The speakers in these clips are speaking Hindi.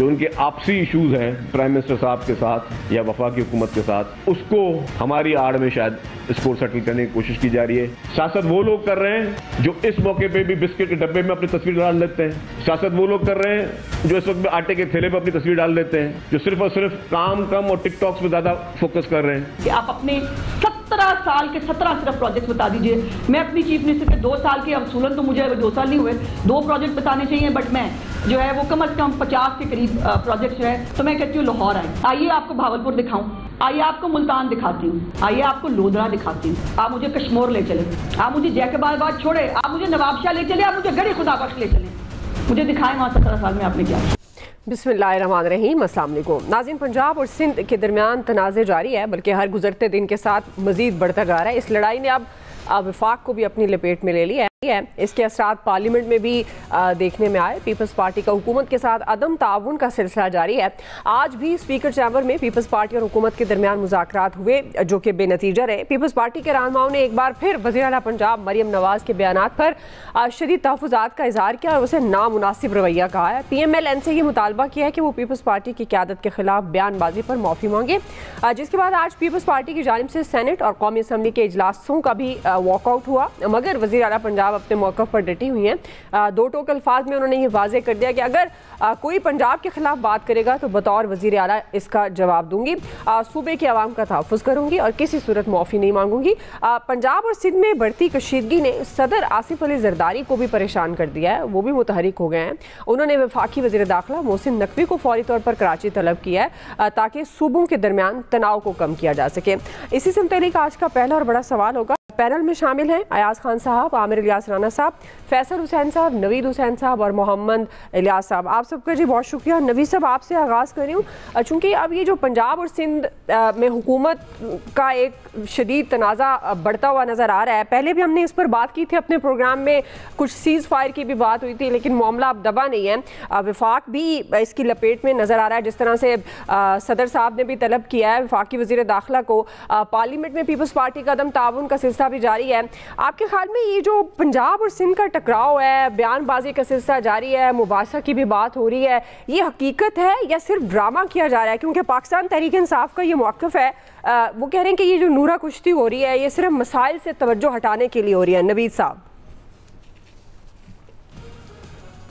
जो उनके आपसी इश्यूज हैं प्राइम मिनिस्टर साहब के साथ या वफाकी हुकूमत के साथ, उसको हमारी आड़ में शायद इसको सेटल करने की कोशिश की जा रही है। सियासत वो लोग कर रहे हैं जो इस मौके पे भी बिस्किट के डब्बे में अपनी तस्वीर डाल लेते हैं। सियासत वो लोग कर रहे हैं जो इस वक्त में आटे के थैले पे अपनी तस्वीर डाल लेते हैं, जो सिर्फ और सिर्फ काम कम और टिकटॉक्स पे ज्यादा फोकस कर रहे हैं। कि आप अपने 17 साल के 17 सिर्फ प्रोजेक्ट बता दीजिए। मैं अपनी चीफ मिनिस्टर के 2 साल के असूलन तो मुझे 2 साल नहीं हुए, 2 प्रोजेक्ट बताने चाहिए, बट मैं जो है वो कम से कम 50 के करीब प्रोजेक्ट जो है। तो मैं कहती हूँ लाहौर आइए आपको भावलपुर दिखाऊं, आइए आपको मुल्तान दिखाती हूँ, आइए आपको लोधरा दिखाती हूँ, आप मुझे कश्मीर ले चले, आप मुझे जैकबाबाद छोड़े, आप मुझे नवाबशाह ले चले, आप मुझे गढ़ी खुदाबख्श ले चले, मुझे दिखाएं वहाँ 17 साल में आपने क्या। बिस्मिल्लाहिर्रहमानिर्रहीम, अस्सलाम वालेकुम नाज़रीन। पंजाब और सिंध के दरमियान तनाज़े जारी है, बल्कि हर गुजरते दिन के साथ मजीद बढ़ता जा रहा है। इस लड़ाई ने अब वफाक को भी अपनी लपेट में ले लिया है। इसके असरात पार्लियामेंट में भी देखने में आए। पीपल्स पार्टी का हुकूमत के साथ अदम ताउन का सिलसिला जारी है। आज भी स्पीकर चैम्बर में पीपल्स पार्टी और हुकूमत के दरमियान मुज़ाकरात हुए जो कि बेनतीजा रहे। पीपल्स पार्टी के रहनुमाओं ने एक बार फिर वज़ीर आला पंजाब मरियम नवाज के बयानात पर शदीद तहफ़्फ़ुज़ात का इजहार किया और उसे नामुनासिब रवैया कहा है। PMLN से ये मुतालबा किया है कि वो पीपल्स पार्टी की क़यादत के खिलाफ बयानबाजी पर माफ़ी मांगे, जिसके बाद आज पीपल्स पार्टी की जानिब से सेनेट और कौमी असम्बली के इजलासों का भी वॉकआउट हुआ, मगर वज़ीर आला पंजाब अपने मौक़िफ़ पर डटी हुई हैं। 2 टोक अल्फाज में उन्होंने ये वाज़े कर दिया कि अगर कोई पंजाब के खिलाफ बात करेगा तो बतौर वज़ीर आला इसका जवाब दूंगी, सूबे के अवाम का तहफ़्फ़ुज़ करूंगी और किसी सूरत माफ़ी नहीं मांगूंगी। पंजाब और सिंध में बढ़ती कशीदगी ने सदर आसिफ अली जरदारी को भी परेशान कर दिया है, वो भी मुतहरिक हो गए हैं। उन्होंने वफाकी वज़ीर दाखिला मोहसिन नकवी को फौरी तौर पर कराची तलब किया है ताकि सूबों के दरमियान तनाव को कम किया जा सके। इसी से मुताल्लिक़ आज का पहला और बड़ा सवाल होगा। पैनल में शामिल हैं अयाज खान साहब, आमिर इलियास राना साहब, फैसल हुसैन साहब, नवीद हुसैन साहब और मोहम्मद इलियास साहब। आप सबका जी बहुत शुक्रिया। नवीद साहब आपसे आगाज़ कर रही हूँ, चूँकि अब ये जो पंजाब और सिंध में हुकूमत का एक शदीद तनाज़ा बढ़ता हुआ नज़र आ रहा है। पहले भी हमने इस पर बात की थी अपने प्रोग्राम में, कुछ सीज़ फायर की भी बात हुई थी, लेकिन मामला अब दबा नहीं है। वफाक भी इसकी लपेट में नज़र आ रहा है। जिस तरह से सदर साहब ने भी तलब किया है वफाकी वज़ीर दाखिला को, पार्लियामेंट में पीपल्स पार्टी का अदम ताउन का सिलसिला भी जारी है। आपके ख्याल में ये जो पंजाब और सिंध का टकराव है, बयानबाजी का सिलसिला जारी है, मुबासा की भी बात हो रही है, ये हकीकत है या सिर्फ ड्रामा किया जा रहा है? क्योंकि पाकिस्तान तहरीक इंसाफ का ये मौक़िफ़ है, वो कह रहे हैं कि ये जो नूरा कुश्ती हो रही है ये सिर्फ मसाइल से तवज्जो हटाने के लिए हो रही है। नवीद साहब।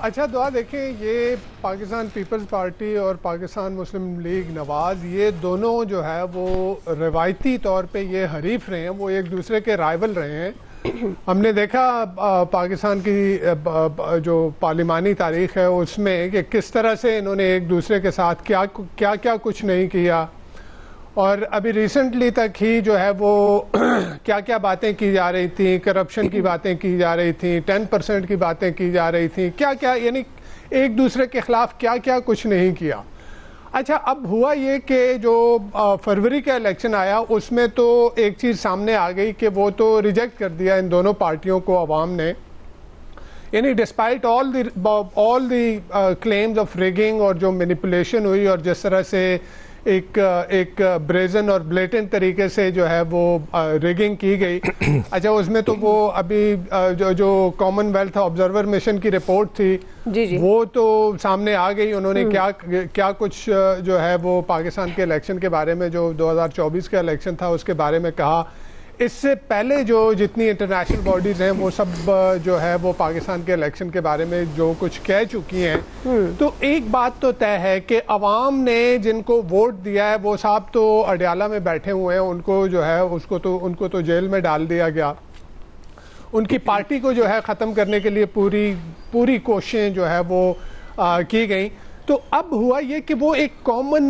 अच्छा दुआ देखें, ये पाकिस्तान पीपल्स पार्टी और पाकिस्तान मुस्लिम लीग नवाज़, ये दोनों जो है वो रवायती तौर पे ये हरीफ रहे हैं, वो एक दूसरे के राइवल रहे हैं। हमने देखा पाकिस्तान की जो पार्लिमानी तारीख़ है उसमें कि किस तरह से इन्होंने एक दूसरे के साथ क्या क्या क्या कुछ नहीं किया, और अभी रिसेंटली तक ही जो है वो क्या क्या बातें की जा रही थी, करप्शन की बातें की जा रही थी, 10% की बातें की जा रही थी, क्या क्या, यानी एक दूसरे के खिलाफ क्या क्या कुछ नहीं किया। अच्छा, अब हुआ ये कि जो फरवरी का इलेक्शन आया उसमें तो एक चीज़ सामने आ गई कि वो तो रिजेक्ट कर दिया इन दोनों पार्टियों को अवाम ने, यानी despite all the claims of rigging और जो मैनिपुलेशन हुई और जिस तरह से एक ब्रेजन और ब्लेटेंट तरीके से जो है वो रिगिंग की गई। अच्छा, उसमें तो वो अभी जो कॉमनवेल्थ ऑब्जर्वर मिशन की रिपोर्ट थी जी। वो तो सामने आ गई। उन्होंने क्या कुछ जो है वो पाकिस्तान के इलेक्शन के बारे में, जो 2024 का इलेक्शन था उसके बारे में कहा। इससे पहले जो जितनी इंटरनेशनल बॉडीज़ हैं वो सब जो है वो पाकिस्तान के इलेक्शन के बारे में जो कुछ कह चुकी हैं। तो एक बात तो तय है कि अवाम ने जिनको वोट दिया है वो साहब तो अडयाला में बैठे हुए हैं, उनको जो है उनको तो जेल में डाल दिया गया। उनकी पार्टी को जो है ख़त्म करने के लिए पूरी कोशिशें जो है वो की गई। तो अब हुआ ये कि वो एक कॉमन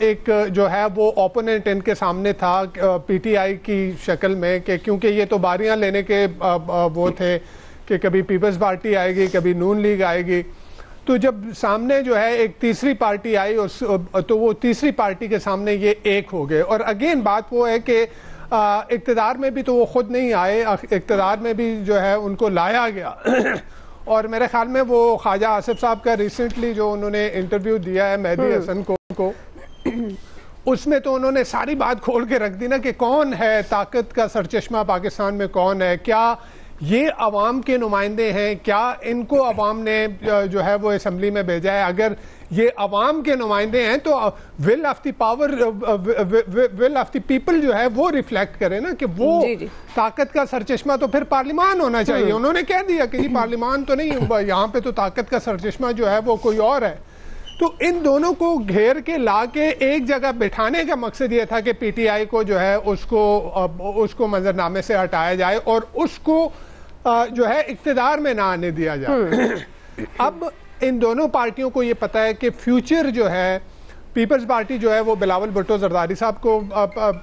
एक जो है वो ओपोनेंट इनके सामने था पीटीआई की शक्ल में, कि क्योंकि ये तो बारियां लेने के वो थे कि कभी पीपल्स पार्टी आएगी, कभी नून लीग आएगी। तो जब सामने जो है एक तीसरी पार्टी आई तो वो तीसरी पार्टी के सामने ये एक हो गए। और अगेन बात वो है कि इक़्तिदार में भी तो वो खुद नहीं आए, इक़्तिदार में भी जो है उनको लाया गया। और मेरे ख्याल में वो ख्वाजा आसिफ साहब का रिसेंटली जो उन्होंने इंटरव्यू दिया है मेहदी हसन को उसमें तो उन्होंने सारी बात खोल के रख दी ना कि कौन है ताकत का सरचश्मा पाकिस्तान में, कौन है, ये अवाम के नुमाइंदे हैं, क्या इनको अवाम ने जो है वो असम्बली में भेजा है? अगर ये अवाम के नुमाइंदे हैं तो will of the power, will of the people जो है वो रिफ्लेक्ट करे ना कि वो ताकत का सरचश्मा तो फिर पार्लियामान होना चाहिए। उन्होंने कह दिया कि जी पार्लियामान तो नहीं, यहाँ पे तो ताकत का सरचश्मा जो है वो कोई और है। तो इन दोनों को घेर के ला के एक जगह बिठाने का मकसद ये था कि पीटीआई को जो है उसको मंजरनामे से हटाया जाए और उसको जो है इक्तदार में ना आने दिया जाए। अब इन दोनों पार्टियों को ये पता है कि फ्यूचर जो है पीपल्स पार्टी जो है वो बिलावल भुट्टो जरदारी साहब को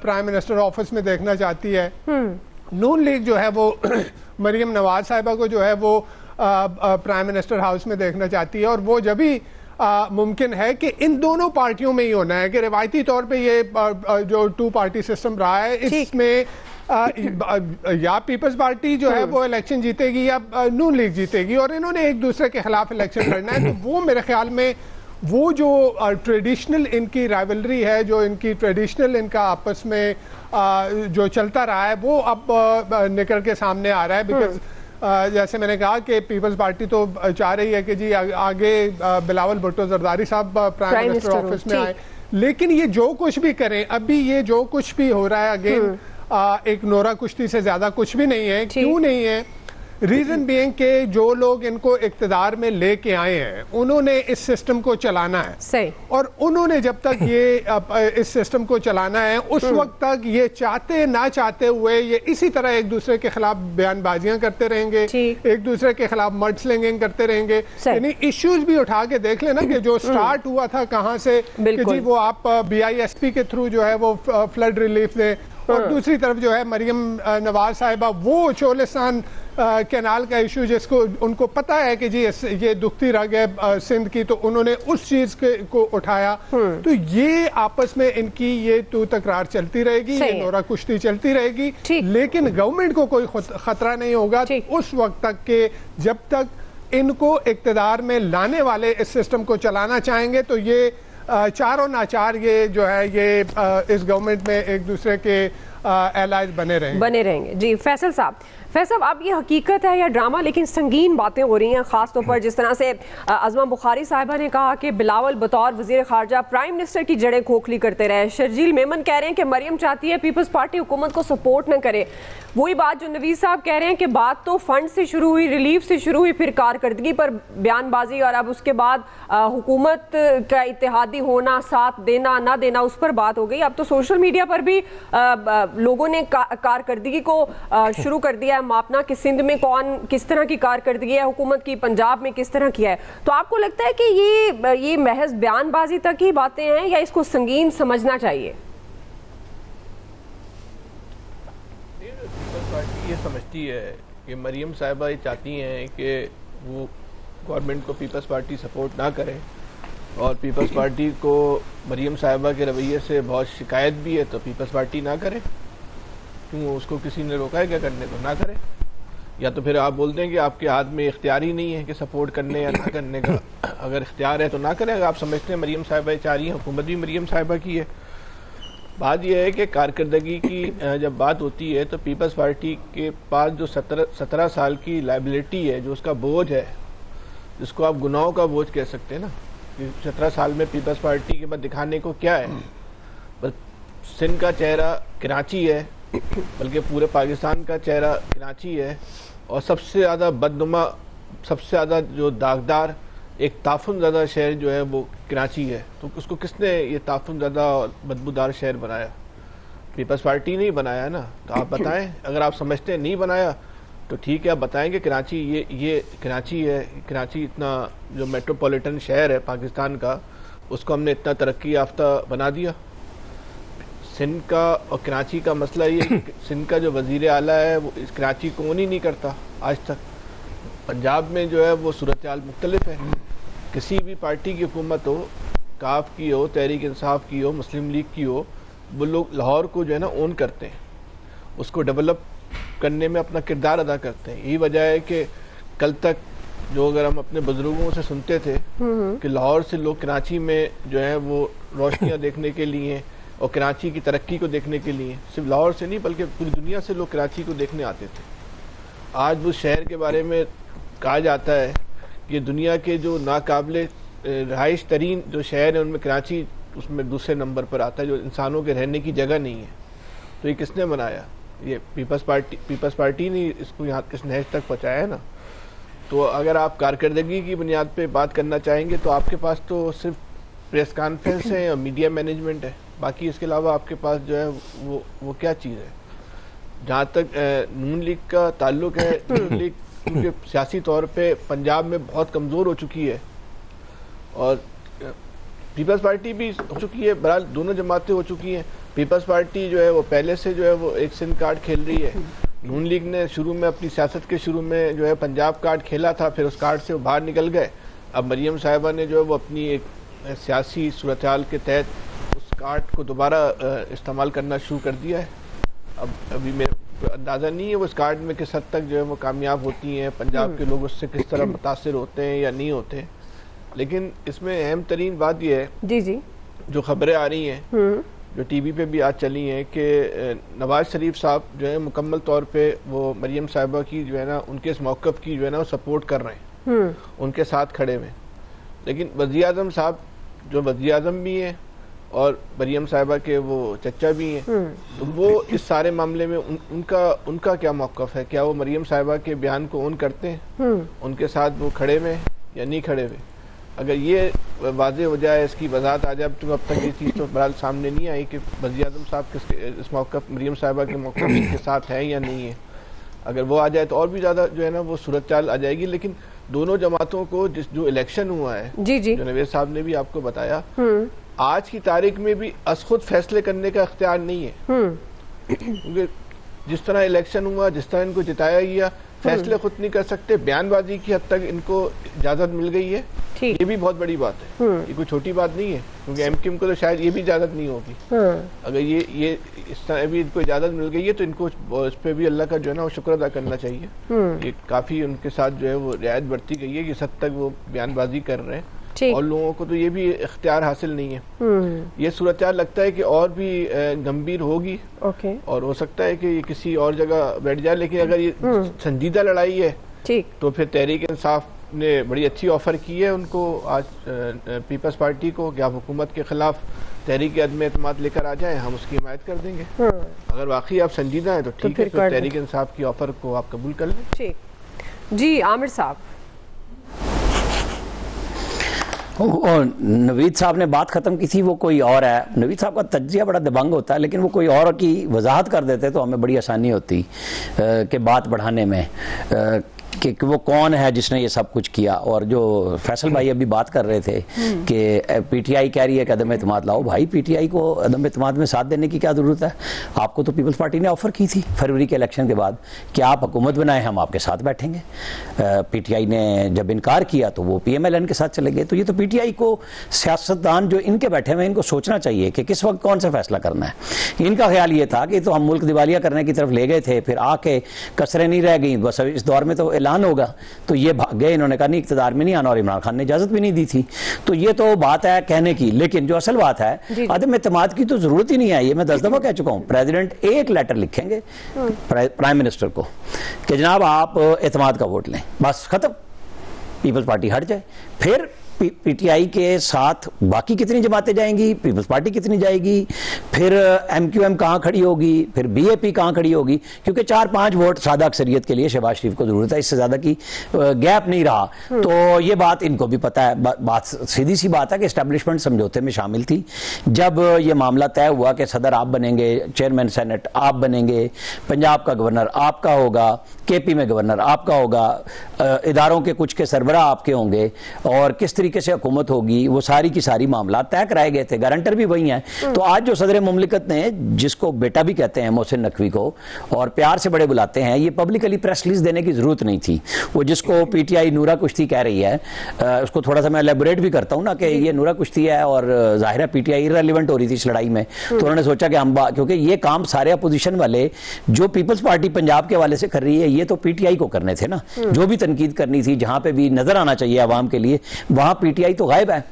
प्राइम मिनिस्टर ऑफिस में देखना चाहती है। नून लीग जो है वो मरियम नवाज साहिबा को जो है वो प्राइम मिनिस्टर हाउस में देखना चाहती है। और वो जब भी मुमकिन है कि इन दोनों पार्टियों में ही होना है कि रिवायती तौर पे ये जो 2 पार्टी सिस्टम रहा है इसमें या पीपल्स पार्टी जो है वो इलेक्शन जीतेगी या नून लीग जीतेगी और इन्होंने एक दूसरे के खिलाफ इलेक्शन लड़ना है। तो वो मेरे ख्याल में वो जो ट्रेडिशनल इनकी राइवलरी है, जो इनकी ट्रेडिशनल इनका आपस में जो चलता रहा है वो अब निकल के सामने आ रहा है। बिकॉज जैसे मैंने कहा कि पीपल्स पार्टी तो चाह रही है कि जी आगे बिलावल भुट्टो जरदारी साहब प्राइम मिनिस्टर ऑफिस में आए, लेकिन ये जो कुछ भी करें, अभी ये जो कुछ भी हो रहा है अगेन एक नोरा कुश्ती से ज्यादा कुछ भी नहीं है। क्यों नहीं है? रीजन बीइंग के जो लोग इनको इक्तदार में लेके आए हैं उन्होंने इस सिस्टम को चलाना है। सही। और उन्होंने जब तक ये इस सिस्टम को चलाना है उस वक्त तक ये चाहते ना चाहते हुए ये इसी तरह एक दूसरे के खिलाफ बयानबाजियां करते रहेंगे, एक दूसरे के खिलाफ मड स्लिंगिंग करते रहेंगे। यानी इश्यूज भी उठा के देख लेना कि जो स्टार्ट हुआ था कहां से कि जी वो आप BISP के थ्रू जो है वो फ्लड रिलीफ दें, और दूसरी तरफ जो है मरियम नवाज साहिबा वो चोलिस्तान कैनाल का इशू जिसको उनको पता है कि जी ये दुखती रग है सिंध की, तो उन्होंने उस चीज को उठाया। तो ये आपस में इनकी ये तो तकरार चलती रहेगी, ये नोरा कुश्ती चलती रहेगी, लेकिन गवर्नमेंट को कोई खतरा नहीं होगा उस वक्त तक के जब तक इनको इक्तदार में लाने वाले इस सिस्टम को चलाना चाहेंगे। तो ये चारों नाचार ये जो है ये इस गवर्नमेंट में एक दूसरे के एलाइज बने रहेंगे। जी फैसल साहब, अब ये हकीकत है या ड्रामा, लेकिन संगीन बातें हो रही हैं, खासतौर पर जिस तरह से अज़मा बुखारी साहिबा ने कहा कि बिलावल बतौर वज़ीर ख़ारजा प्राइम मिनिस्टर की जड़ें खोखली करते रहे। शर्जील मेमन कह रहे हैं कि मरियम चाहती है पीपल्स पार्टी हुकूमत को सपोर्ट न करे। वही बात जो नवीद साहब कह रहे हैं कि बात तो फंड से शुरू हुई, रिलीफ से शुरू हुई, फिर कारकर्दगी पर बयानबाजी और अब उसके बाद हुकूमत का इत्तेहादी होना, साथ देना ना देना, उस पर बात हो गई। अब तो सोशल मीडिया पर भी लोगों ने कारकर्दगी को शुरू कर दिया है मापना कि सिंध में कौन किस तरह की कारकर्दगी है हुकूमत की, पंजाब में किस तरह की है। तो आपको लगता है कि ये महज बयानबाजी तक ही बातें हैं या इसको संगीन समझना चाहिए? पार्टी ये समझती है कि मरियम साहिबा ये चाहती हैं कि वो गवर्नमेंट को पीपल्स पार्टी सपोर्ट ना करे, और पीपल्स पार्टी को मरियम साहिबा के रवैये से बहुत शिकायत भी है, तो पीपल्स पार्टी ना करे। क्यों उसको किसी ने रोका है क्या करने को? ना करे। या तो फिर आप बोलते हैं कि आपके हाथ में इख्तियार ही नहीं है कि सपोर्ट करने या ना करने का। अगर इख्तियार है तो ना करें। अगर आप समझते हैं मरियम साहिबा चाह रही हैं, हुकूमत भी मरियम साहिबा की है। बात यह है कि कारकर्दगी की जब बात होती है तो पीपल्स पार्टी के पास जो 17 साल की लाइबिलिटी है, जो उसका बोझ है, जिसको आप गुनाहों का बोझ कह सकते हैं ना, 17 साल में पीपल्स पार्टी के पास दिखाने को क्या है? बस सिंध का चेहरा कराची है, बल्कि पूरे पाकिस्तान का चेहरा कराची है, और सबसे ज़्यादा बदनुमा, सबसे ज़्यादा जो दागदार, एक ताफुन ज़्यादा शहर जो है वो कराची है। तो उसको किसने ये ताफुन ज़्यादा बदबूदार शहर बनाया? पीपल्स पार्टी नहीं बनाया ना। तो आप बताएं, अगर आप समझते हैं नहीं बनाया तो ठीक है, आप बताएं कि कराची ये कराची है। कराची इतना जो मेट्रोपॉलिटन शहर है पाकिस्तान का, उसको हमने इतना तरक्की याफ्ता बना दिया। सिंध का और कराची का मसला ये, सिंध का जो वज़ीर आला है वो इस कराची को ओन ही नहीं करता आज तक। पंजाब में जो है वो सूरत हाल मुख्तलिफ है। किसी भी पार्टी की हुकूमत हो, काफ की हो, तहरीक इंसाफ की हो, मुस्लिम लीग की हो, वो लोग लाहौर को जो है ना ओन करते हैं, उसको डेवलप करने में अपना किरदार अदा करते हैं। यही वजह है कि कल तक जो अगर हम अपने बुजुर्गों से सुनते थे कि लाहौर से लोग कराची में जो है वो रोशनियाँ देखने के लिए और कराची की तरक्की को देखने के लिए, सिर्फ लाहौर से नहीं बल्कि पूरी दुनिया से लोग कराची को देखने आते थे। आज उस शहर के बारे में कहा जाता है कि दुनिया के जो नाकाबिले रहाइश तरीन जो शहर है उनमें कराची उसमें दूसरे नंबर पर आता है, जो इंसानों के रहने की जगह नहीं है। तो ये किसने बनाया? ये पीपल्स पार्टी ने इसको यहाँ इस नहज तक पहुँचाया है ना। तो अगर आप कारकर्दगी की बुनियाद पे बात करना चाहेंगे तो आपके पास तो सिर्फ प्रेस कॉन्फ्रेंस है और मीडिया मैनेजमेंट है, बाकी इसके अलावा आपके पास जो है वो क्या चीज़ है? जहाँ तक नून लीग का ताल्लुक है, नून लीग क्योंकि सियासी तौर पे पंजाब में बहुत कमज़ोर हो चुकी है और पीपल्स पार्टी भी हो चुकी है, बहरहाल दोनों जमातें हो चुकी हैं। पीपल्स पार्टी जो है वो पहले से जो है वो एक सिंध कार्ड खेल रही है। नून लीग ने शुरू में अपनी सियासत के शुरू में जो है पंजाब कार्ड खेला था, फिर उस कार्ड से वो बाहर निकल गए। अब मरियम साहिबा ने जो है वो अपनी एक सियासी सूरत हाल के तहत उस कार्ड को दोबारा इस्तेमाल करना शुरू कर दिया है। अब अभी मेरे अंदाज़ा नहीं है वो इस कार्ड में किस हद तक जो है वो कामयाब होती हैं, पंजाब के लोग उससे किस तरह मुतासिर होते हैं या नहीं होते। लेकिन इसमें अहम तरीन बात यह है जी जो खबरें आ रही हैं जो टीवी पे भी आज चली हैं कि नवाज शरीफ साहब जो है मुकम्मल तौर पे वो मरियम साहिबा की जो है ना उनके इस मौक़िफ़ की जो है ना वो सपोर्ट कर रहे हैं, उनके साथ खड़े हुए। लेकिन वज़ीर आज़म साहब जो वज़ीर आज़म भी हैं और मरियम साहिबा के वो चचा भी हैं, तो वो इस सारे मामले में उनका क्या मौक़िफ़ है? क्या वो मरियम साहिबा के बयान को ऑन करते हैं, उनके साथ वो खड़े हुए या नहीं खड़े हुए? अगर ये वाज़ेह हो जाए, इसकी वजाहत आ जाए, तो अब तक ये चीज़ तो बहरहाल सामने नहीं आई कि वज़ीर आज़म साहब किसके इस मौक़िफ़ मरियम साहिबा के मौक़िफ़ के साथ है या नहीं है। अगर वो आ जाए तो और भी ज़्यादा जो है ना वो सूरत चाल आ जाएगी। लेकिन दोनों जमातों को जो इलेक्शन हुआ है जी जो नवेद साहब ने भी आपको बताया, आज की तारीख में भी खुद फैसले करने का इख्तियार नहीं है, क्योंकि जिस तरह इलेक्शन हुआ, जिस तरह इनको जिताया गया, फैसले खुद नहीं कर सकते। बयानबाजी की हद तक इनको इजाजत मिल गई है, ये भी बहुत बड़ी बात है, ये कोई छोटी बात नहीं है, क्योंकि एमक्यूएम को तो शायद ये भी इजाजत नहीं होगी। अगर ये इस तरह भी इनको इजाजत मिल गई है तो इनको इस पर भी अल्लाह का जो है ना वो शुक्र अदा करना चाहिए। ये काफ़ी उनके साथ जो है वो रियायत बरती गई है कि इस हद तक वो बयानबाजी कर रहे हैं, और लोगों को तो ये भी इख्तियार हासिल नहीं है। ये सूरत लगता है कि और भी गंभीर होगी और हो सकता है कि ये किसी और जगह बैठ जाए। लेकिन अगर ये संजीदा लड़ाई है तो फिर तहरीक इंसाफ ने बड़ी अच्छी ऑफर की है उनको आज पीपल्स पार्टी को कि आप हुकूमत के खिलाफ तहरीक अदम एतमाद लेकर आ जाएं, हम उसकी हिमायत कर देंगे। अगर वाकई आप संजीदा हैं तो ठीक है, तो तहरीक इंसाफ की ऑफर को आप कबूल कर लें। जी आमिर साहब, नवीद साहब ने बात खत्म की थी, वो कोई और है। नवीद साहब का तज्जिया बड़ा दबंग होता है, लेकिन वो कोई और की वजाहत कर देते तो हमें बड़ी आसानी होती कि बात बढ़ाने में कि वो कौन है जिसने ये सब कुछ किया। और जो फैसल भाई अभी बात कर रहे थे कि पीटीआई कह रही है कि अदम एतमाद लाओ, भाई पीटीआई को अदम एतमाद में साथ देने की क्या जरूरत है? आपको तो पीपल्स पार्टी ने ऑफर की थी फरवरी के इलेक्शन के बाद कि आप हुकूमत बनाए, हम आपके साथ बैठेंगे। पीटीआई ने जब इनकार किया तो वो पीएमएलएन के साथ चले गए। तो ये तो पीटीआई को सियासतदान जो इनके बैठे हुए इनको सोचना चाहिए कि किस वक्त कौन सा फैसला करना है। इनका ख्याल ये था कि तो हम मुल्क दिवालिया करने की तरफ ले गए थे, फिर आके कसरें नहीं रह गई, बस इस दौर में तो ऐलान होगा, तो ये भाग गए। इन्होंने कहा नहीं इक़्तिदार में नहीं आना, और इमरान खान ने इजाजत भी नहीं दी थी। तो ये तो बात है कहने की, लेकिन जो असल बात है अदम एतमाद की तो जरूरत ही नहीं है। ये मैं 10 दफा कह चुका हूं, प्रेसिडेंट एक लेटर लिखेंगे प्राइम मिनिस्टर को कि जनाब आप एतमाद का वोट लें, बस खत्म, पीपल्स पार्टी हट जाए। फिर पीटीआई के साथ बाकी कितनी जमातें जाएंगी, पीपल्स पार्टी कितनी जाएगी, फिर एमक्यूएम कहां खड़ी होगी, फिर बीएपी कहां खड़ी होगी, क्योंकि 4-5 वोट सादा अक्सरियत के लिए शहबाज शरीफ को जरूरत है, इससे ज्यादा की गैप नहीं रहा। तो ये बात इनको भी पता है। बात सीधी सी बात है कि एस्टेब्लिशमेंट समझौते में शामिल थी। जब ये मामला तय हुआ कि सदर आप बनेंगे, चेयरमैन सेनेट आप बनेंगे, पंजाब का गवर्नर आपका होगा, केपी में गवर्नर आपका होगा, इदारों के कुछ के सरबराह आपके होंगे, और किस तरीके से हुकूमत होगी, वो सारी की सारी मामला तय कराए गए थे। गारंटर भी वही हैं। तो आज जो सदर मुमलिकत ने, जिसको बेटा भी कहते हैं मोहसिन नकवी को, और प्यार से बड़े बुलाते हैं, ये पब्लिकली प्रेस रिलीज देने की जरूरत नहीं थी। वो जिसको पीटीआई नूरा कुश्ती कह रही है, उसको थोड़ा सा मैं एलेबोरेट भी करता हूं ना कि ये नूरा कुश्ती है और जाहिर है पीटीआई इररिलेवेंट हो रही थी इस लड़ाई में। तो उन्होंने सोचा कि हम, क्योंकि ये काम सारे अपोजिशन वाले जो पीपल्स पार्टी पंजाब के हवाले से कर रही है, ये तो पीटीआई को करने थे ना। जो भी तनकीद करनी थी, जहां पे भी नजर आना चाहिए आवाम के लिए, वहां पीटीआई तो गायब है।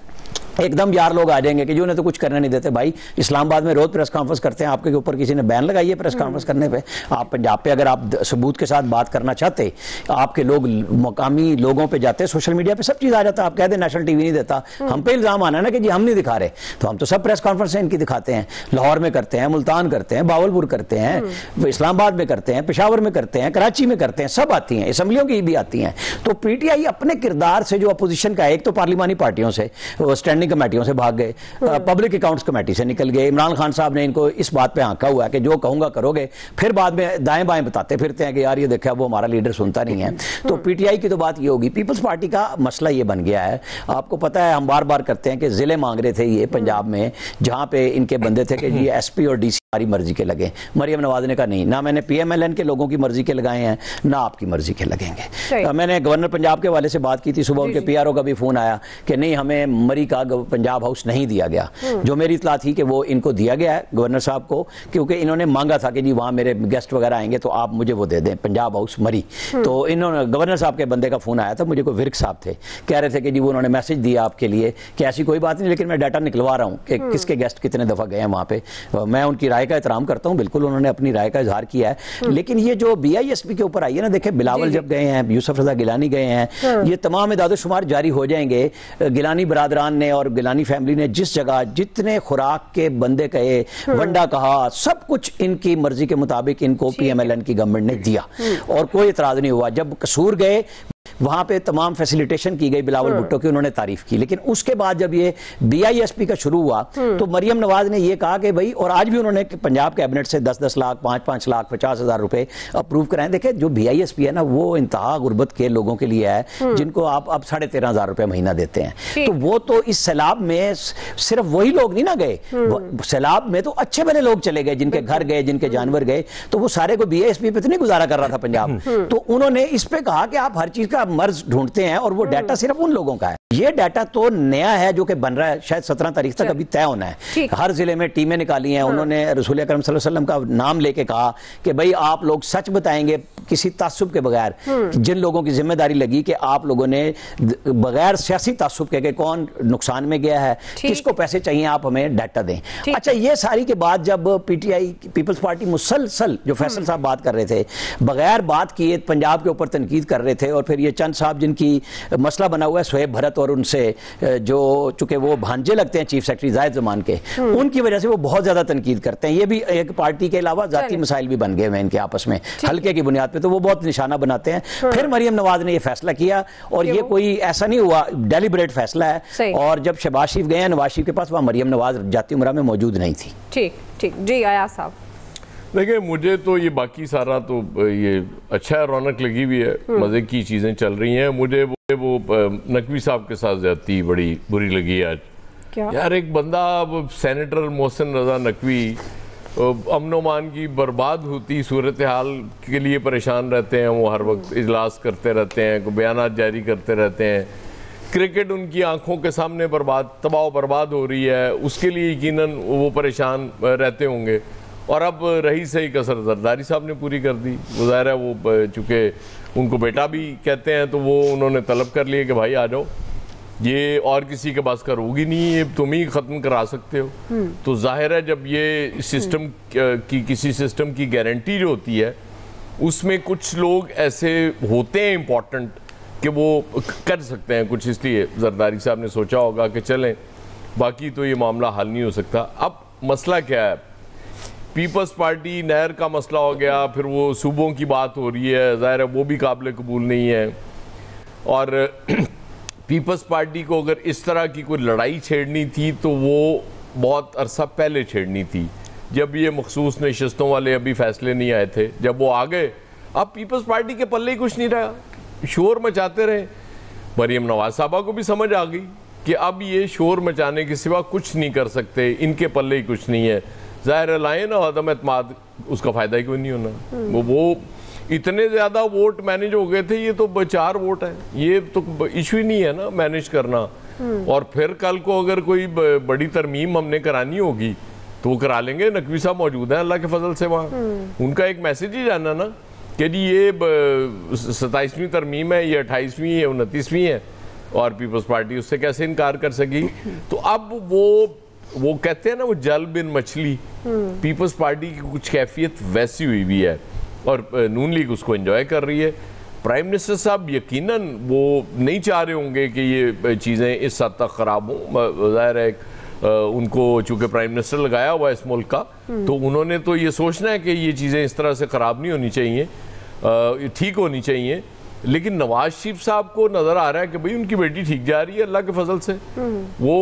एकदम यार लोग आ जाएंगे कि जो उन्हें तो कुछ करने नहीं देते। भाई इस्लामाबाद में रोज प्रेस कॉन्फ्रेंस करते हैं, आपके ऊपर किसी ने बैन लगाई है प्रेस कॉन्फ्रेंस करने पे? आप पंजाब पे अगर आप सबूत के साथ बात करना चाहते, आपके लोग मकामी लोगों पे जाते, सोशल मीडिया पे सब चीज आ जाता, आप कहते नेशनल टीवी नहीं देता, हम पे इल्जाम आना ना कि जी हम नहीं दिखा रहे, तो हम तो सब प्रेस कॉन्फ्रेंस इनकी दिखाते हैं। लाहौर में करते हैं, मुल्तान करते हैं, बावलपुर करते हैं, इस्लामाबाद में करते हैं, पेशावर में करते हैं, कराची में करते हैं, सब आती हैं, असम्बलियों की भी आती हैं। तो पीटीआई अपने किरदार से जो अपोजिशन का, एक तो पार्लिमानी पार्टियों से, स्टैंडिंग कमेटियों से भाग गए, पब्लिक अकाउंट्स कमेटी से निकल गए। इमरान खान साहब ने इनको इस बात पे आंका हुआ है कि जो कहूंगा करोगे, फिर बाद में दाएं बाएं बताते फिरते हैं कि यार ये देखा वो हमारा लीडर सुनता नहीं है। तो पीटीआई की तो बात ये होगी। पीपल्स पार्टी का मसला ये बन गया है, आपको पता है हम बार बार करते हैं कि जिले मांग रहे थे ये पंजाब में, जहां पे इनके बंदे थे कि ये एसपी और डीसी हमारी मर्जी के लगे। मरियम नवाज ने कहा नहीं, ना मैंने पीएमएलएन के लोगों की मर्जी के लगाए हैं, ना आपकी मर्जी के लगेंगे। मैंने गवर्नर पंजाब के वाले से बात की थी सुबह, उनके पीआरओ का भी फोन आया कि नहीं हमें मरी का पंजाब हाउस नहीं दिया गया। जो मेरी इत्तला थी कि वो इनको दिया गया है गवर्नर साहब को, क्योंकि इन्होंने मांगा था कि जी वहां मेरे गेस्ट वगैरह आएंगे तो आप मुझे वो दे दें पंजाब हाउस मरी। तो इन्होंने गवर्नर साहब के बंदे का फोन आया था मुझे, कोई विर्क साहब थे, कह रहे थे कि जी वो उन्होंने मैसेज दिया आपके लिए कि ऐसी कोई बात नहीं, लेकिन मैं डाटा निकलवा रहा हूँ कि किसके गेस्ट कितने दफा गए हैं वहां पे। मैं उनकी राय का एहतराम करता हूँ, बिल्कुल उन्होंने अपनी राय का इजहार किया है। लेकिन ये जो बीआईएसपी के ऊपर आई है ना, देखे बिलावल जब गए हैं, यूसुफ रजा गिलानी गए हैं, ये तमाम इदाद-ओ-शुमार जारी हो जाएंगे। गिलानी बरादरान ने और गिलानी फैमिली ने जिस जगह जितने खुराक के बंदे कहे, वंडा कहा, सब कुछ इनकी मर्जी के मुताबिक इनको पीएमएलएन की गवर्नमेंट ने दिया और कोई इतराज नहीं हुआ। जब कसूर गए वहां पे तमाम फैसिलिटेशन की गई बिलावल भुट्टो की, उन्होंने तारीफ की। लेकिन उसके बाद जब ये बीआईएसपी का शुरू हुआ तो मरियम नवाज ने ये कहा कि भाई, और आज भी उन्होंने पंजाब कैबिनेट से 10-10 लाख, 5-5 लाख, 50,000 रुपए अप्रूव कराए। देखे जो बीआईएसपी है ना, वो इंतहा गुर्बत के लोगों के लिए है जिनको आप अब 13,500 रुपए महीना देते हैं। तो वो तो इस सैलाब में सिर्फ वही लोग नहीं ना गए, सैलाब में तो अच्छे भले लोग चले गए, जिनके घर गए, जिनके जानवर गए, तो वो सारे को बीआईएसपी पे तो नहीं गुजारा कर रहा था पंजाब। तो उन्होंने इस पे कहा कि आप हर चीज का मर्ज ढूंढते हैं और वो डाटा सिर्फ उन लोगों का है। ये डाटा तो नया है जो कि बन रहा है, शायद 17 तारीख तक अभी तय होना है। हर जिले में टीमें निकाली हैं। उन्होंने रसूल अकरम सल्लल्लाहु अलैहि वसल्लम का नाम लेके कहा कि भाई आप लोग सच बताएंगे किसी तासुब के बगैर। जिन लोगों की जिम्मेदारी लगी कि आप लोगों ने बगैर सियासी तासुब के कौन नुकसान में गया है, किसको पैसे चाहिए, आप हमें डाटा दें। अच्छा, ये सारी के बाद जब पीटीआई पीपल्स पार्टी मुसलसल, जो फैसल साहब बात कर रहे थे, बगैर बात किए पंजाब के ऊपर तनकीद कर रहे थे, और फिर ये चंद साहब जिनकी मसला बना हुआ है शोएब भरत और उनसे जो चूंकि वो भांजे लगते हैं चीफ सेक्रेटरी जाहिद जमान के, उनकी वजह से वो बहुत ज्यादा तनकीद करते हैं। ये भी एक पार्टी के अलावा जाती मसाइल भी बन गए हैं इनके आपस में हल्के की बुनियाद पे, तो वो बहुत निशाना बनाते हैं। फिर मरियम नवाज ने ये फैसला किया और ये कोई ऐसा नहीं हुआ, डेलिब्रेट फैसला है। और जब शहबाज शरीफ गए हैं नवाज शरीफ के पास, वहां मरियम नवाज जाती उमरा में मौजूद नहीं थी। ठीक ठीक जी, आया साहब। देखिए, मुझे तो ये बाकी सारा तो ये अच्छा है, रौनक लगी हुई है, मज़े की चीज़ें चल रही हैं। मुझे वो नकवी साहब के साथ ज्यादती बड़ी बुरी लगी आज। क्या? यार, एक बंदा सेनेटर मोहसिन रजा नकवी अमन अमान की बर्बाद होती सूरत हाल के लिए परेशान रहते हैं। वो हर वक्त इजलास करते रहते हैं, बयानात जारी करते रहते हैं। क्रिकेट उनकी आंखों के सामने तबाह बर्बाद हो रही है, उसके लिए यकीनन वो परेशान रहते होंगे। और अब रही सही कसर जरदारी साहब ने पूरी कर दी। ज़ाहिर है वो चूँकि उनको बेटा भी कहते हैं, तो वो उन्होंने तलब कर लिए कि भाई आ जाओ, ये और किसी के पास होगी नहीं, ये तुम ही ख़त्म करा सकते हो। तो जाहिर है जब ये सिस्टम की किसी सिस्टम की गारंटी जो होती है, उसमें कुछ लोग ऐसे होते हैं इम्पोर्टेंट कि वो कर सकते हैं कुछ, इसलिए जरदारी साहब ने सोचा होगा कि चलें, बाकी तो ये मामला हल नहीं हो सकता। अब मसला क्या है, पीपल्स पार्टी नहर का मसला हो गया, फिर वो सूबों की बात हो रही है, ज़ाहिर है वो भी काबिल कबूल नहीं है। और पीपल्स पार्टी को अगर इस तरह की कोई लड़ाई छेड़नी थी तो वो बहुत अरसा पहले छेड़नी थी, जब ये मखसूस नशस्तों वाले अभी फैसले नहीं आए थे। जब वो आ गए, अब पीपल्स पार्टी के पल्ले ही कुछ नहीं रहा, शोर मचाते रहे। मरियम नवाज साहबा को भी समझ आ गई कि अब ये शोर मचाने के सिवा कुछ नहीं कर सकते, इनके पल्ले ही कुछ नहीं है। ज़ाहिर लाए ना अदम एतमाद, उसका फ़ायदा ही कोई नहीं होना। वो इतने ज़्यादा वोट मैनेज हो गए थे, ये तो 4 वोट है, ये तो इशू ही नहीं है ना मैनेज करना। और फिर कल को अगर कोई बड़ी तरमीम हमने करानी होगी तो वो करा लेंगे, नकवी साहब मौजूद हैं अल्लाह के फजल से वहाँ। उनका एक मैसेज ही जाना ना कि जी ये 27वीं तरमीम है, ये 28वीं है, 29वीं है, और पीपल्स पार्टी उससे कैसे इनकार कर सकी। तो अब वो कहते हैं ना, वो जल बिन मछली, पीपल्स पार्टी की कुछ कैफियत वैसी हुई भी है और नून लीग उसको एंजॉय कर रही है। प्राइम मिनिस्टर साहब यकीनन वो नहीं चाह रहे होंगे कि ये चीज़ें इस हद तक ख़राब हों। ज़ाहिर है उनको चूँकि प्राइम मिनिस्टर लगाया हुआ है इस मुल्क का, तो उन्होंने तो ये सोचना है कि ये चीज़ें इस तरह से ख़राब नहीं होनी चाहिए, ठीक होनी चाहिए। लेकिन नवाज शरीफ साहब को नज़र आ रहा है कि भाई उनकी बेटी ठीक जा रही है अल्लाह के फजल से। वो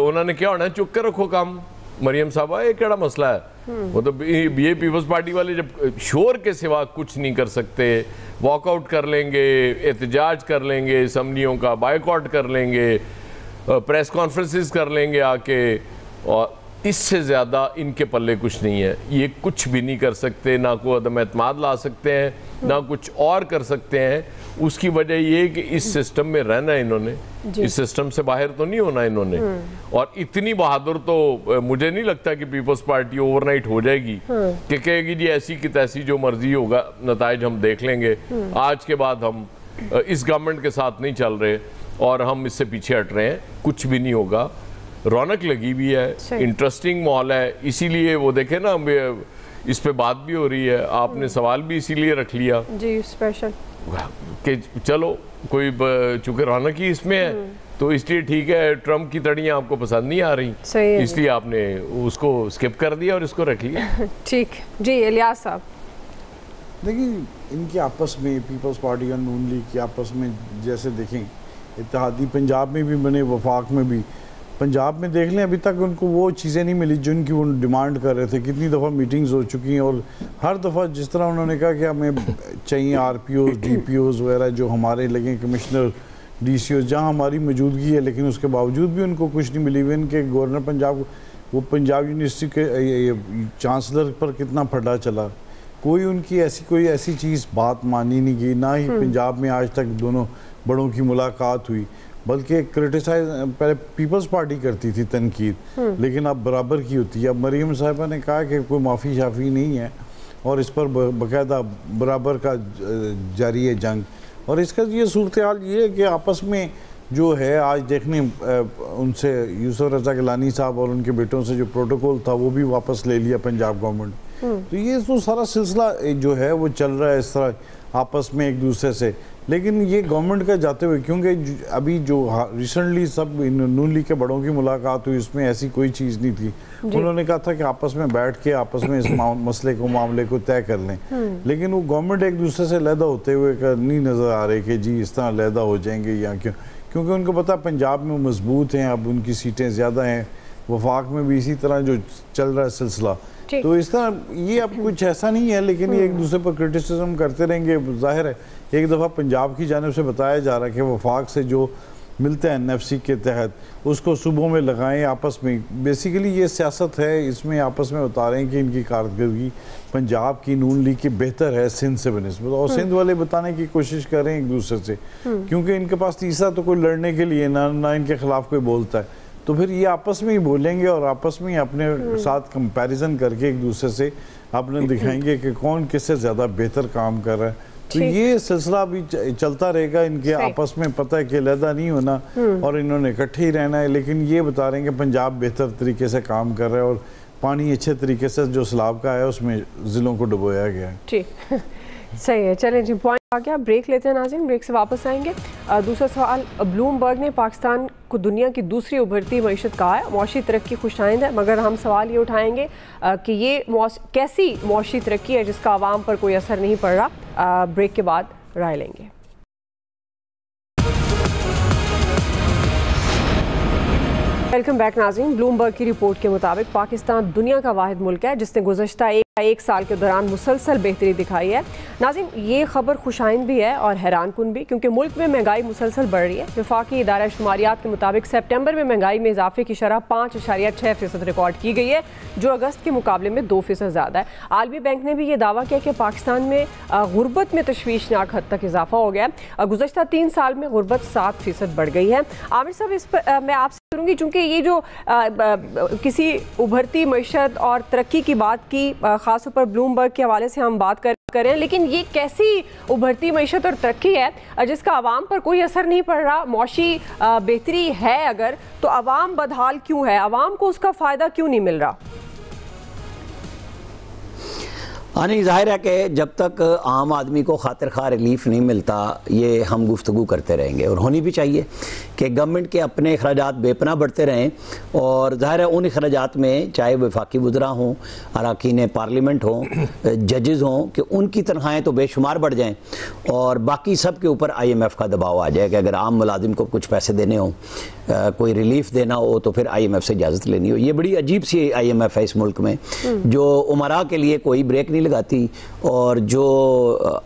उन्होंने क्या होना है, चुप कर रखो काम मरियम साहबा, ये क्या मसला है। वो तो ये पीपल्स पार्टी वाले जब शोर के सिवा कुछ नहीं कर सकते, वॉकआउट कर लेंगे, एहतजाज कर लेंगे, असम्बलियों का बायकॉट कर लेंगे, प्रेस कॉन्फ्रेंसेस कर लेंगे आके, और इससे ज़्यादा इनके पल्ले कुछ नहीं है। ये कुछ भी नहीं कर सकते, ना कोई अदम एतमाद ला सकते हैं, ना कुछ और कर सकते हैं। उसकी वजह ये कि इस सिस्टम में रहना है इन्होंने, इस सिस्टम से बाहर तो नहीं होना इन्होंने। और इतनी बहादुर तो मुझे नहीं लगता कि पीपल्स पार्टी ओवरनाइट हो जाएगी कि कहेगी जी ऐसी की तैसी जो मर्जी होगा, नताइज हम देख लेंगे, आज के बाद हम इस गवर्नमेंट के साथ नहीं चल रहे और हम इससे पीछे हट रहे हैं। कुछ भी नहीं होगा। रौनक लगी भी है, इंटरेस्टिंग माहौल है, इसीलिए वो देखे ना इस पे बात भी हो रही है, आपने सवाल भी इसीलिए रख लिया जी स्पेशल कि चलो कोई चूंकि रौनक ही इसमें है तो इसलिए ठीक है। ट्रम्प की तड़ियाँ आपको पसंद नहीं आ रही, इसलिए आपने उसको स्किप कर दिया और इसको रख लिया। ठीक जी इलियास साहब, देखिए इनकी आपस में पीपल्स पार्टी और नून लीग की आपस में जैसे देखें इत्तेहादी पंजाब में भी बने, वफाक में भी। पंजाब में देख लें अभी तक उनको वो चीज़ें नहीं मिली जिनकी वो डिमांड कर रहे थे। कितनी दफ़ा मीटिंग्स हो चुकी हैं और हर दफ़ा जिस तरह उन्होंने कहा कि हमें चाहिए RPOs DPOs वगैरह जो हमारे लगे, कमिश्नर DCOs, जहाँ हमारी मौजूदगी है, लेकिन उसके बावजूद भी उनको कुछ नहीं मिली। इवन के गवर्नर पंजाब, वो पंजाब यूनिवर्सिटी के चांसलर पर कितना फटा चला, कोई उनकी ऐसी चीज़ बात मानी नहीं गई। ना ही पंजाब में आज तक दोनों बड़ों की मुलाकात हुई, बल्कि क्रिटिसाइज पहले पीपल्स पार्टी करती थी तनकीद, लेकिन अब बराबर की होती है। अब मरीम साहिबा ने कहा कि कोई माफ़ी शाफ़ी नहीं है और इस पर बाकायदा बराबर का जारी है जंग। और इसका ये सूरत हाल ये है कि आपस में जो है आज देखने उनसे यूसुफ रज़ा गिलानी साहब और उनके बेटों से जो प्रोटोकॉल था वो भी वापस ले लिया पंजाब गवर्नमेंट। तो ये तो सारा सिलसिला जो है वो चल रहा है इस तरह आपस में एक दूसरे से। लेकिन ये गवर्नमेंट का जाते हुए, क्योंकि अभी जो रिसेंटली सब नून लीग के बड़ों की मुलाकात हुई उसमें ऐसी कोई चीज़ नहीं थी। उन्होंने कहा था कि आपस में बैठ के आपस में इस मसले को मामले को तय कर लें, लेकिन वो गवर्नमेंट एक दूसरे से अलहदा होते हुए नहीं नज़र आ रहे कि जी इस तरह अलहदा हो जाएंगे या क्यों, क्योंकि उनको पता पंजाब में मजबूत हैं, अब उनकी सीटें ज़्यादा हैं, वफाक में भी इसी तरह जो चल रहा है सिलसिला। तो इस तरह ये अब कुछ ऐसा नहीं है, लेकिन ये एक दूसरे पर क्रिटिसिज्म करते रहेंगे। जाहिर है एक दफ़ा पंजाब की जानिब से बताया जा रहा है कि वफाक से जो मिलता है NFC के तहत उसको सूबों में लगाएं आपस में। बेसिकली ये सियासत है, इसमें आपस में बता रहे हैं कि इनकी कारकर्दगी पंजाब की नून लीग की बेहतर है सिंध से बनस्बत, और सिंध वाले बताने की कोशिश कर रहे हैं एक दूसरे से, क्योंकि इनके पास तीसरा तो कोई लड़ने के लिए ना इनके खिलाफ कोई बोलता है। तो फिर ये आपस में ही बोलेंगे और आपस में ही अपने साथ कंपैरिजन करके एक दूसरे से अपने दिखाएंगे कि कौन किससे ज़्यादा बेहतर काम कर रहा है। तो ये सिलसिला भी चलता रहेगा इनके आपस में। पता है कि अलहदा नहीं होना और इन्होंने इकट्ठे ही रहना है, लेकिन ये बता रहे हैं कि पंजाब बेहतर तरीके से काम कर रहा है और पानी अच्छे तरीके से जो सैलाब का है उसमें ज़िलों को डुबोया गया है। ठीक सही है, चलें जी पॉइंट आ गया। ब्रेक लेते हैं नाज़रीन, ब्रेक से वापस आएंगे। दूसरा सवाल, ब्लूमबर्ग ने पाकिस्तान को दुनिया की दूसरी उभरती मईशत कहा है, मौशी तरक्की खुशाइंद है, मगर हम सवाल ये उठाएंगे कि ये कैसी मौशी तरक्की है जिसका आवाम पर कोई असर नहीं पड़ रहा। ब्रेक के बाद राय लेंगे। वेलकम बैक नाज़रीन। ब्लूमबर्ग की रिपोर्ट के मुताबिक पाकिस्तान दुनिया का वाहिद मुल्क है जिसने गुज़श्ता एक साल के दौरान मुसलसल बेहतरी दिखाई है। नाज़रीन ये खबर खुशाइंद भी है और हैरान कुन भी, क्योंकि मुल्क में महंगाई मुसलसल बढ़ रही है। वफाकी इदारा शुमारियात के मुताबिक सितंबर में महंगाई में इजाफे की शरह 5.6% रिकॉर्ड की गई है, जो अगस्त के मुकाबले में 2% ज़्यादा है। आलमी बैंक ने भी ये दावा किया कि पाकिस्तान में गुर्बत में तशवीशनाक हद तक इजाफा हो गया है। गुज़श्ता 3 साल में गुर्बत 7% बढ़ गई है। आमिर साहब, इस पर मैं आपसे करूँगी, चूँकि ये जो किसी उभरती मईशत और तरक्की की बात की खासतौर पर ब्लूमबर्ग के हवाले से हम बात करें, लेकिन ये कैसी उभरती मईशत और तरक्की है जिसका आवाम पर कोई असर नहीं पड़ रहा? मौशी बेहतरी है अगर, तो आवाम बदहाल क्यों है? आवाम को उसका फ़ायदा क्यों नहीं मिल रहा? नहीं, जाहिर है कि जब तक आम आदमी को खातिर खा रिलीफ नहीं मिलता, ये हम गुफ्तगू करते रहेंगे। और होनी भी चाहिए कि गवर्नमेंट के अपने अखराजात बेपना बढ़ते रहें, और जाहिर है उन अखराजात में चाहे वफाकी वज़रा हों, अरकान पार्लियामेंट हों, जजेज़ हों, कि उनकी तनख्वाहें तो बेशुमार बढ़ जाएँ और बाकी सब के ऊपर IMF का दबाव आ जाए कि अगर आम मुलाजिम को कुछ पैसे देने हों, कोई रिलीफ देना हो, तो फिर IMF से इजाज़त लेनी हो। ये बड़ी अजीब सी IMF है इस मुल्क में, जो उमरा के लिए कोई ब्रेक नहीं लगाती, और जो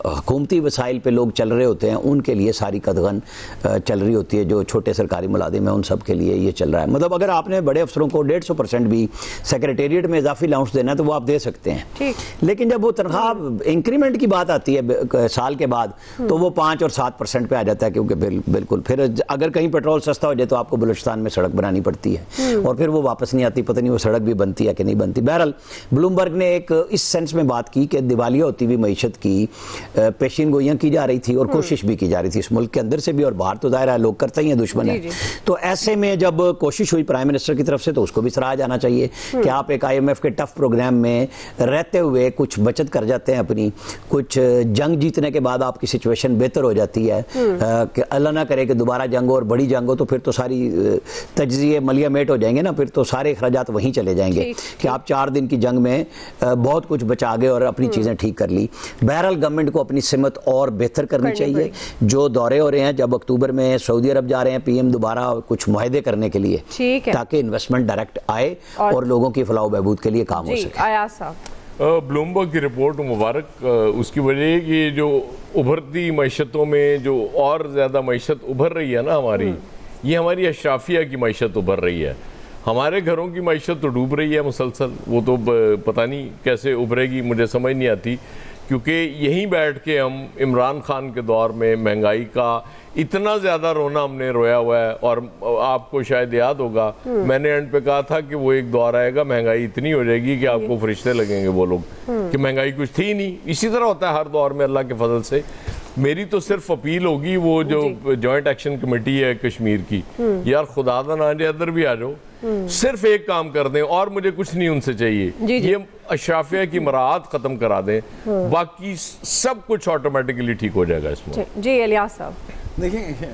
हुकूमती वसाइल पे लोग चल रहे होते हैं उनके लिए सारी कदगन चल रही होती है। जो छोटे सरकारी मुलाजिम हैं उन सब के लिए ये चल रहा है। मतलब अगर आपने बड़े अफसरों को 150% भी सेक्रेटेरिएट में इजाफी अलाउंस देना है तो वो आप दे सकते हैं, लेकिन जब वो तनख्वाह इंक्रीमेंट की बात आती है साल के बाद, तो वो 5 और 7% पे आ जाता है, क्योंकि बिल्कुल फिर अगर कहीं पेट्रोल सस्ता हो जाए तो आपको बलूचिस्तान में सड़क बनानी पड़ती है और फिर वो वापस नहीं आती, पता नहीं वो सड़क भी बनती है कि नहीं बनती। बहरहाल ब्लूमबर्ग ने एक इस सेंस में बात की कि दिवालिया होती हुई मईशत की पेशीन गोइयां की जा रही थी और कोशिश भी की जा रही थी इस मुल्क के अंदर से भी और बाहर, तो दायरा है लोग करते ही हैं, दुश्मन है। तो ऐसे में जब कोशिश हुई प्राइम मिनिस्टर की तरफ से, तो उसको भी सराहा जाना चाहिए कि आप एक IMF के टफ प्रोग्राम में रहते हुए कुछ बचत कर जाते हैं अपनी, कुछ जंग जीतने के बाद आपकी सिचुएशन बेहतर हो जाती है, कि अल्लाह ना करे कि दोबारा जंग हो और बड़ी जंग हो, तो फिर तो सारी तज्जिए मलिया मेट हो जाएंगे ना, फिर तो सारे अखराजात वहीं चले जाएंगे कि आप 4 दिन की जंग में बहुत कुछ बचा गए और अपनी चीज़ें ठीक कर ली। बहरहाल गवर्नमेंट को अपनी सिमत और बेहतर करनी चाहिए। जो दौरे हो रहे हैं, जब अक्टूबर में सऊदी अरब जा रहे हैं PM दोबारा कुछ मुआहदे करने के लिए, ताकि इन्वेस्टमेंट डायरेक्ट आए और लोगों की फलाह बहबूद के लिए काम हो सके। ब्लूमबर्ग की रिपोर्ट मुबारक, उसकी वजह कि जो उभरती मईशतों में जो और ज़्यादा मईशत उभर रही है ना हमारी, ये हमारी अशराफिया की मईशत उभर रही है। हमारे घरों की मईशत तो डूब रही है मुसलसल, वो तो पता नहीं कैसे उभरेगी, मुझे समझ नहीं आती, क्योंकि यहीं बैठ के हम इमरान खान के दौर में महंगाई का इतना ज़्यादा रोना हमने रोया हुआ है। और आपको शायद याद होगा, मैंने एंड पे कहा था कि वो एक दौर आएगा महंगाई इतनी हो जाएगी कि आपको फरिश्ते लगेंगे वो लोग, कि महंगाई कुछ थी नहीं। इसी तरह होता है हर दौर में अल्लाह के फजल से। मेरी तो सिर्फ अपील होगी, वो जो जॉइंट एक्शन कमेटी है कश्मीर की, यार खुदा ना जाए इधर भी आ जाओ, सिर्फ एक काम कर दें और मुझे कुछ नहीं उनसे चाहिए, ये अशराफिया की मराहत खत्म करा दें, बाकी सब कुछ ऑटोमेटिकली ठीक हो जाएगा इसमें। जी इलियास साहब, देखिए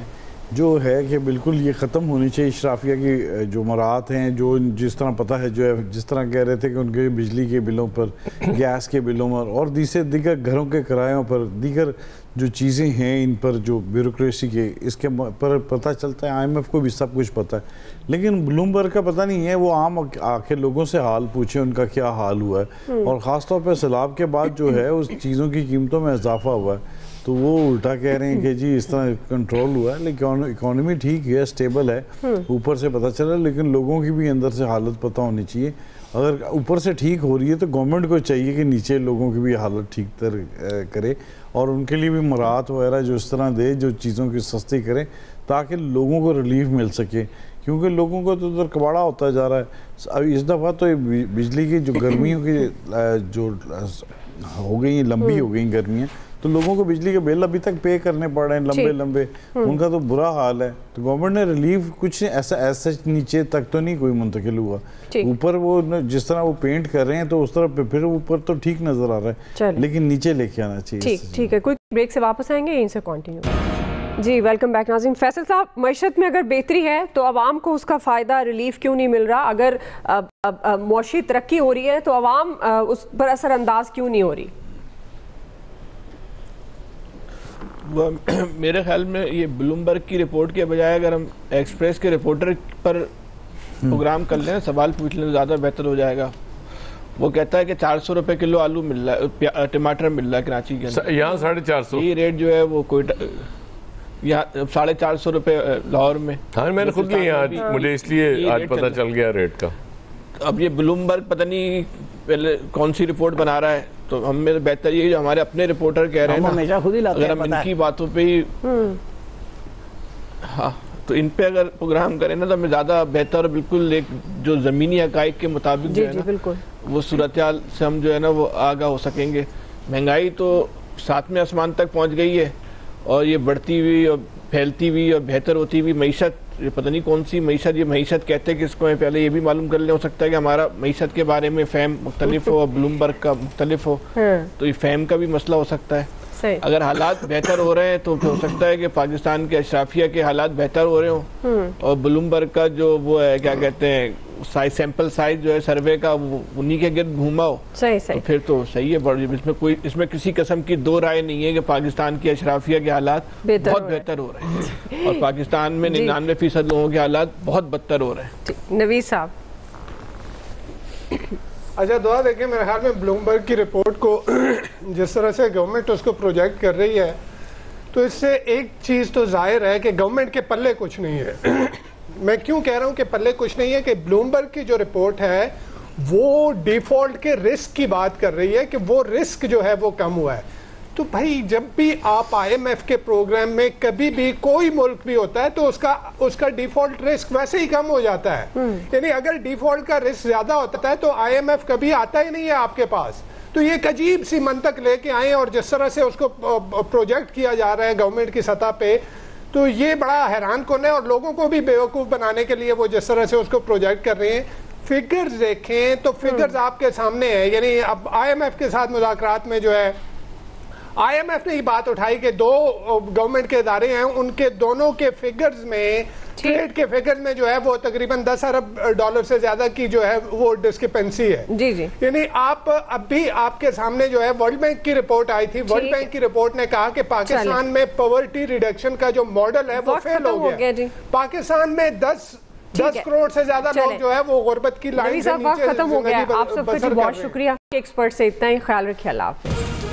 जो है कि बिल्कुल ये ख़त्म होनी चाहिए इशराफिया की जो मराहत हैं, जो जिस तरह पता है, जो है जिस तरह कह रहे थे कि उनके बिजली के बिलों पर, गैस के बिलों पर और दीगर घरों के किरायों पर, दीगर जो चीज़ें हैं इन पर, जो ब्यूरोक्रेसी के इसके पर पता चलता है। IMF को भी सब कुछ पता है, लेकिन ब्लूमबर्ग का पता नहीं है। वो आम आके लोगों से हाल पूछे उनका क्या हाल हुआ है, और ख़ासतौर पर सैलाब के बाद जो है उस चीज़ों की कीमतों में इजाफा हुआ है, तो वो उल्टा कह रहे हैं कि जी इस तरह कंट्रोल हुआ है, लेकिन इकोनॉमी ठीक है, स्टेबल है, ऊपर से पता चला, लेकिन लोगों की भी अंदर से हालत पता होनी चाहिए। अगर ऊपर से ठीक हो रही है तो गवर्नमेंट को चाहिए कि नीचे लोगों की भी हालत ठीक करे और उनके लिए भी मराहत वगैरह जो इस तरह दे, जो चीज़ों की सस्ती करें, ताकि लोगों को रिलीफ मिल सके, क्योंकि लोगों को तो उधर कबाड़ा होता जा रहा है। अब इस दफ़ा तो बिजली की जो गर्मियों की जो हो गई, लंबी हो गई गर्मियाँ, तो लोगों को बिजली के बिल अभी तक पे करने पड़ रहे हैं लंबे, उनका तो बुरा हाल है। तो गवर्नमेंट ने रिलीफ कुछ ऐसा नीचे तक तो नहीं कोई मुंतकिल हुआ, ऊपर वो जिस तरह वो पेंट कर रहे हैं तो उस तरह फिर ऊपर तो ठीक नजर आ रहा है, लेकिन नीचे लेके आना चाहिए। ठीक है, कोई ब्रेक से वापस आएंगे, इनसे कंटिन्यू। जी वेलकम बैक नाज़रीन। फैसल साहब, मईशत में अगर बेहतरी है तो आवाम को उसका फ़ायदा, रिलीफ क्यों नहीं मिल रहा? अगर मुआशी तरक्की हो रही है तो आवाम उस पर असरअंदाज क्यों नहीं हो रही? मेरे ख्याल में ये ब्लूमबर्ग की रिपोर्ट के बजाय अगर हम एक्सप्रेस के रिपोर्टर पर प्रोग्राम कर लें, सवाल पूछ लें, ज़्यादा बेहतर हो जाएगा। वो कहता है कि 400 रुपये किलो आलू मिल रहा है, टमाटर मिल रहा है कराची के अंदर, यहाँ 450। ये रेट जो है वो कोई यहाँ 450 रुपये लाहौर में। हाँ, मैंने खुद लिया आज, मुझे इसलिए आज पता चल गया रेट का। अब ये ब्लूमबर्ग पता नहीं पहले कौन सी रिपोर्ट बना रहा है, तो हम में बेहतर ये जो हमारे अपने रिपोर्टर कह रहे हैं ना, अगर हम इनकी बातों पे ही हाँ तो इन पे अगर प्रोग्राम करें ना तो हमें ज़्यादा बेहतर, बिल्कुल एक जो ज़मीनी हक़ाइक़ के मुताबिक जो है ना वो सूरत हाल से हम जो है ना वो आगाह हो सकेंगे। महंगाई तो 7वें आसमान तक पहुंच गई है और ये बढ़ती हुई और फैलती हुई और बेहतर होती हुई मईशत, ये पता नहीं कौन सी मईशत, ये मईशत कहते हैं किसको है, पहले ये भी मालूम कर ले। हो सकता है कि हमारा मईशत के बारे में फैम मुख्तलिफ हो और ब्लूमबर्ग का मुख्तलिफ हो, तो ये फैम का भी मसला हो सकता है। अगर हालात बेहतर हो रहे हैं तो हो सकता है कि पाकिस्तान के अशराफिया के हालात बेहतर हो रहे हों और ब्लूमबर्ग का जो वो है क्या कहते हैं साइज, सैंपल साइज जो है सर्वे का, वो उन्हीं के गिर्द घूमा हो। सही तो फिर तो सही है। इसमें किसी किस्म की दो राय नहीं है कि पाकिस्तान की अशराफिया के हालात बहुत बेहतर हो रहे हैं और पाकिस्तान में 99% लोगों के हालात बहुत बदतर हो रहे हैं। नवीद साहब, अच्छा दुआ देखिए, मेरे ख्याल में ब्लूमबर्ग की रिपोर्ट को जिस तरह से गवर्नमेंट उसको प्रोजेक्ट कर रही है, तो इससे एक चीज़ तो जाहिर है कि गवर्नमेंट के पल्ले कुछ नहीं है। मैं क्यों कह रहा हूं कि पल्ले कुछ नहीं है कि ब्लूमबर्ग की जो रिपोर्ट है वो डिफॉल्ट के रिस्क की बात कर रही है कि वो रिस्क जो है वो कम हुआ है। तो भाई जब भी आप IMF के प्रोग्राम में कभी भी कोई मुल्क भी होता है तो उसका डिफॉल्ट रिस्क वैसे ही कम हो जाता है। यानी अगर डिफॉल्ट का रिस्क ज्यादा होता है तो IMF कभी आता ही नहीं है आपके पास। तो ये एक अजीब सी मंतक लेके आए और जिस तरह से उसको प्रोजेक्ट किया जा रहा है गवर्नमेंट की सतह पे, तो ये बड़ा हैरान कौन है और लोगों को भी बेवकूफ़ बनाने के लिए वो जिस तरह से उसको प्रोजेक्ट कर रहे हैं। फिगर्स देखें तो फिगर्स आपके सामने है। यानी अब IMF के साथ मुज़ाकरात में जो है IMF ने ये बात उठाई कि दो गवर्नमेंट के इदारे हैं, उनके दोनों के फिगर्स में, ट्रेड के फिगर्स में जो है वो तकरीबन 10 अरब डॉलर से ज्यादा की जो है वो डिस्क्रिपेंसी है। जी जी। यानी आप अभी आपके सामने जो है वर्ल्ड बैंक की रिपोर्ट आई थी। वर्ल्ड बैंक की रिपोर्ट ने कहा कि पाकिस्तान में पॉवर्टी रिडक्शन का जो मॉडल है वो फेल हो गया। पाकिस्तान में 10 करोड़ से ज्यादा लोग जो है वो गुर्बत की लाइन से नीचे खत्म हो गया। आप सबका बहुत शुक्रिया। एक्सपर्ट से इतना ही, ख्याल रखिए। अल्लाह हाफ़िज़।